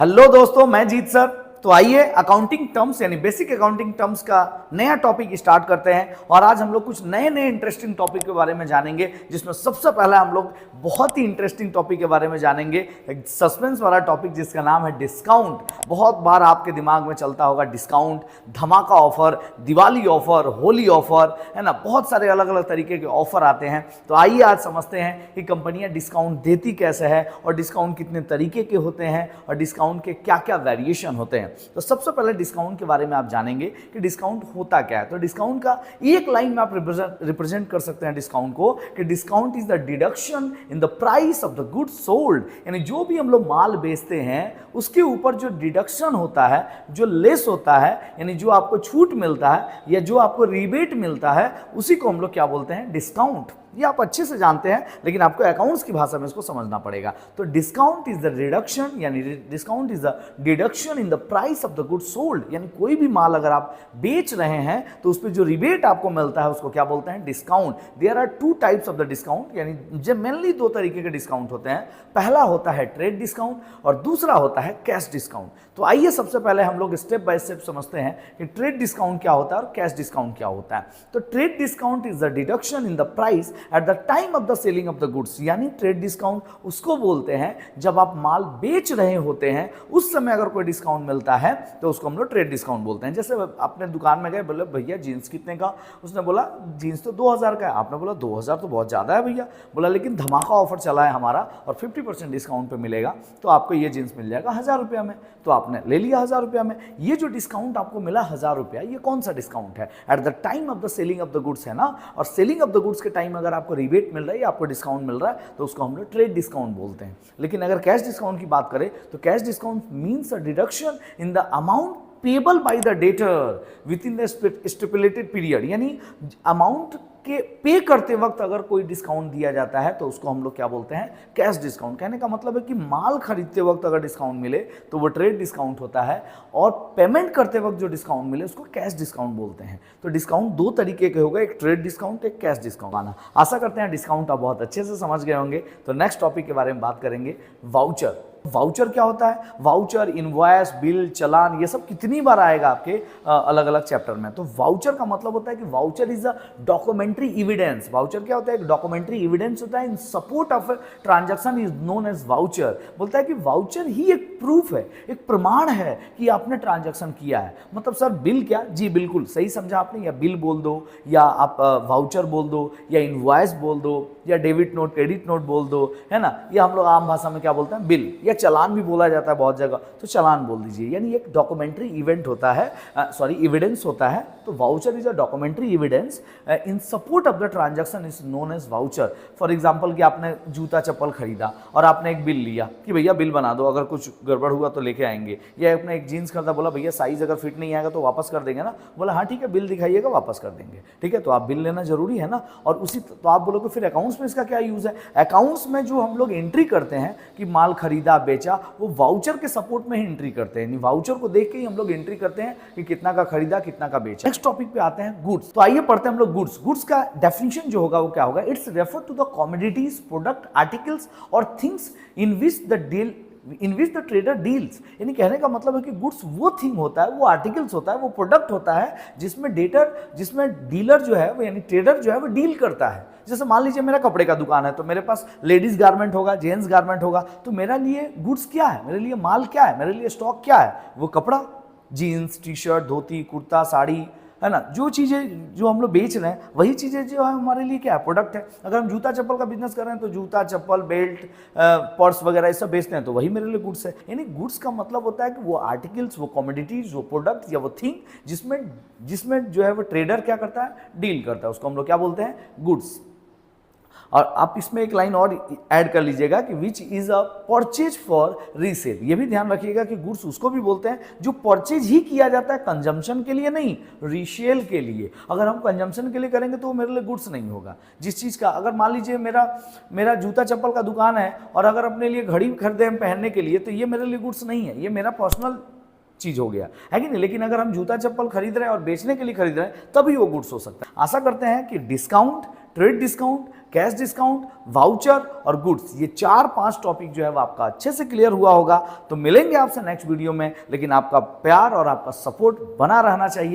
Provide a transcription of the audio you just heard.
Hello दोस्तों, मैं जीत sir. तो आइए अकाउंटिंग टर्म्स यानी बेसिक अकाउंटिंग टर्म्स का नया टॉपिक स्टार्ट करते हैं। और आज हम लोग कुछ नए नए इंटरेस्टिंग टॉपिक के बारे में जानेंगे, जिसमें सबसे पहले हम लोग बहुत ही इंटरेस्टिंग टॉपिक के बारे में जानेंगे, एक सस्पेंस वाला टॉपिक जिसका नाम है डिस्काउंट। बहुत बार आपके दिमाग में चलता होगा डिस्काउंट, धमाका offer, Diwali offer, Holi offer, है ना, बहुत सारे अलग अलग तरीके के ऑफर आते हैं। तो आइए आज समझते हैं कि कंपनियां डिस्काउंट देती कैसे है और डिस्काउंट कितने तरीके के होते हैं और डिस्काउंट के क्या क्या वेरिएशन होते हैं। तो सबसे पहले डिस्काउंट के बारे में आप जानेंगे कि डिस्काउंट होता क्या है। तो डिस्काउंट का एक लाइन में आप रिप्रेजेंट कर सकते हैं डिस्काउंट को कि discount is the deduction in the price of the goods sold. यानी जो भी हम लोग माल बेचते हैं उसके ऊपर जो डिडक्शन होता है, जो लेस होता है, यानी जो आपको छूट मिलता है या जो आपको रिबेट मिलता है, उसी को हम लोग क्या बोलते हैं, डिस्काउंट। ये आप अच्छे से जानते हैं, लेकिन आपको अकाउंट्स की भाषा में इसको समझना पड़ेगा। तो डिस्काउंट इज द रिडक्शन, यानी discount is the deduction in the price of the goods sold. यानी कोई भी माल अगर आप बेच रहे हैं तो उस पर जो रिबेट आपको मिलता है उसको क्या बोलते हैं, discount. There are two types of the discount, यानी जब मेनली दो तरीके के डिस्काउंट होते हैं। पहला होता है ट्रेड डिस्काउंट और दूसरा होता है कैश डिस्काउंट। तो आइए सबसे पहले हम लोग स्टेप बाय स्टेप समझते हैं कि ट्रेड डिस्काउंट क्या होता है और कैश डिस्काउंट क्या होता है। तो trade discount is the deduction in the price at the time of the selling of the goods. यानी ट्रेड डिस्काउंट उसको बोलते हैं जब आप माल बेच रहे होते हैं उस समय अगर कोई डिस्काउंट मिलता है तो उसको हम लोग ट्रेड डिस्काउंट बोलते हैं। जैसे अपने दुकान में गए, बोले भैया जीन्स कितने का, उसने बोला जीन्स तो 2000 का है। आपने बोला 2000 तो बहुत ज़्यादा है भैया। बोला लेकिन धमाका ऑफर चला है हमारा और 50% डिस्काउंट पे मिलेगा, तो आपको ये जीन्स मिल जाएगा 1000 रुपया में। तो आपने ले लिया 1000 रुपया में। ये जो डिस्काउंट आपको मिला 1000 रुपया, ये कौन सा डिस्काउंट है, at the time of the selling of the goods है ना। और सेलिंग ऑफ द गुड्स के टाइम अगर आपको रिबेट मिल रहा है या आपको डिस्काउंट मिल रहा है तो उसको हम लोग ट्रेड डिस्काउंट बोलते हैं। लेकिन अगर कैश डिस्काउंट की बात करें तो cash discount means a deduction in the amount payable by the debtor with in the stipulated period. यानी अमाउंट के पे करते वक्त अगर कोई डिस्काउंट दिया जाता है तो उसको हम लोग क्या बोलते हैं, कैश डिस्काउंट। कहने का मतलब है कि माल खरीदते वक्त अगर डिस्काउंट मिले तो वो ट्रेड डिस्काउंट होता है और पेमेंट करते वक्त जो डिस्काउंट मिले उसको कैश डिस्काउंट बोलते हैं। तो डिस्काउंट दो तरीके के होगा, एक ट्रेड डिस्काउंट, एक कैश डिस्काउंट। आना आशा करते हैं डिस्काउंट आप बहुत अच्छे से समझ गए होंगे। तो नेक्स्ट टॉपिक के बारे में बात करेंगे, वाउचर। वाउचर क्या होता है? वाउचर, इनवॉइस, बिल, चालान, ये सब कितनी बार आएगा आपके अलग अलग चैप्टर में। तो वाउचर का मतलब होता है कि voucher is a documentary evidence. Voucher क्या होता है? एक डॉक्यूमेंट्री एविडेंस होता है in support of transaction is known as voucher. बोलता है कि वाउचर ही एक प्रूफ है, एक प्रमाण है कि आपने ट्रांजैक्शन किया है। मतलब सर बिल क्या? जी बिल्कुल सही समझा आपने, या बिल बोल दो या आप वाउचर बोल दो या इनवॉइस बोल दो या डेबिट नोट, क्रेडिट नोट बोल दो, है ना। या हम लोग आम भाषा में क्या बोलते हैं, बिल, या चालान भी बोला जाता है बहुत जगह, तो चालान बोल दीजिए। यानी एक डॉक्यूमेंट्री इवेंट होता है, एविडेंस होता है। तो voucher is a documentary evidence in support of the transaction is known as voucher. For example कि आपने जूता चप्पल खरीदा और आपने एक बिल लिया कि भैया बिल बना दो, अगर कुछ गड़बड़ हुआ तो लेके आएंगे। या आपने एक जीन्स खरीदा, बोला भैया साइज अगर फिट नहीं आएगा तो वापस कर देंगे ना। बोला हाँ ठीक है, बिल दिखाइएगा, वापस कर देंगे। ठीक है, तो आप बिल लेना जरूरी है ना। और उसी तो आप बोलोगे फिर अकाउंट्स में इसका क्या यूज है? अकाउंट्स में जो हम लोग एंट्री करते हैं कि माल खरीदा बेचा, वो वाउचर के सपोर्ट में ही एंट्री करते हैं। वाउचर को देख के ही हम लोग एंट्री करते हैं कि कितना का खरीदा, कितना का बेचा। नेक्स्ट टॉपिक पे आते हैं गुड्स। तो आइए पढ़ते हैं हम लोग गुड्स। गुड्स का डेफिनेशन जो होगा वो क्या होगा? It's refer to the commodities, product, articles और things in which the trader deals. यानी कहने का मतलब है कि गुड्स वो थिंग होता है, वो आर्टिकल्स होता है, वो प्रोडक्ट होता है जिसमें डीलर जो है वो, यानी ट्रेडर जो है वो डील करता है। जैसे मान लीजिए मेरा कपड़े का दुकान है तो मेरे पास लेडीज गारमेंट होगा, जेंट्स गारमेंट होगा। तो मेरे लिए गुड्स क्या है, मेरे लिए माल क्या है, मेरे लिए स्टॉक क्या है? वो कपड़ा, जीन्स, टी शर्ट, धोती, कुर्ता, साड़ी, है ना। जो चीज़ें जो हम लोग बेच रहे हैं वही चीज़ें जो है हमारे लिए क्या है, प्रोडक्ट है। अगर हम जूता चप्पल का बिजनेस कर रहे हैं तो जूता चप्पल, बेल्ट, पर्स वगैरह ये सब बेचते हैं तो वही मेरे लिए गुड्स है। यानी गुड्स का मतलब होता है कि वो आर्टिकल्स, वो कमोडिटीज, वो प्रोडक्ट या वो थिंग जिसमें जो है वो ट्रेडर क्या करता है, डील करता है, उसको हम लोग क्या बोलते हैं, गुड्स। और आप इसमें एक लाइन और ऐड कर लीजिएगा कि which is a purchase for resale. ये भी ध्यान रखिएगा कि गुड्स उसको भी बोलते हैं जो परचेज ही किया जाता है, कंजम्पशन के लिए नहीं, रीसेल के लिए। अगर हम कंजम्पशन के लिए करेंगे तो वो मेरे लिए गुड्स नहीं होगा। जिस चीज़ का, अगर मान लीजिए मेरा जूता चप्पल का दुकान है और अगर अपने लिए घड़ी खरीदे हम पहनने के लिए, तो ये मेरे लिए गुड्स नहीं है, ये मेरा पर्सनल चीज हो गया है कि नहीं। लेकिन अगर हम जूता चप्पल खरीद रहे हैं और बेचने के लिए खरीद रहे हैं तभी वो गुड्स हो सकता है। आशा करते हैं कि discount, trade discount, cash discount, voucher और गुड्स, ये 4-5 टॉपिक जो है वो आपका अच्छे से क्लियर हुआ होगा। तो मिलेंगे आपसे नेक्स्ट वीडियो में, लेकिन आपका प्यार और आपका सपोर्ट बना रहना चाहिए।